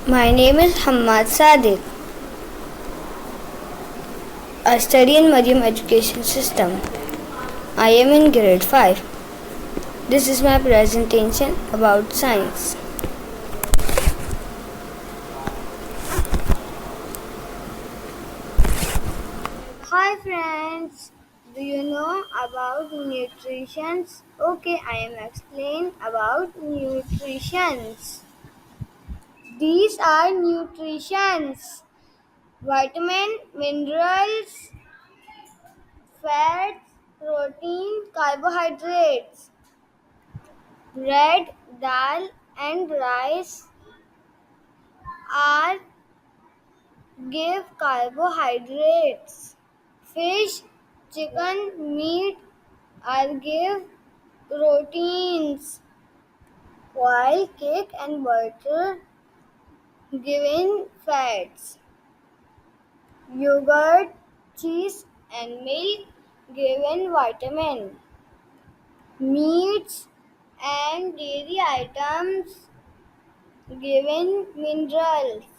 My name is Hamad Sadiq. I study in Mariam Education System. I am in grade 5. This is my presentation about science. Hi friends, do you know about nutrition? Okay, I am explaining about nutrition. These are nutritions: vitamin, minerals, fats, protein, carbohydrates. Bread, dal, and rice are give carbohydrates. Fish, chicken, meat are give proteins, while cake and butter giving fats. Yogurt, cheese, and milk given vitamin. Meats and dairy items given minerals.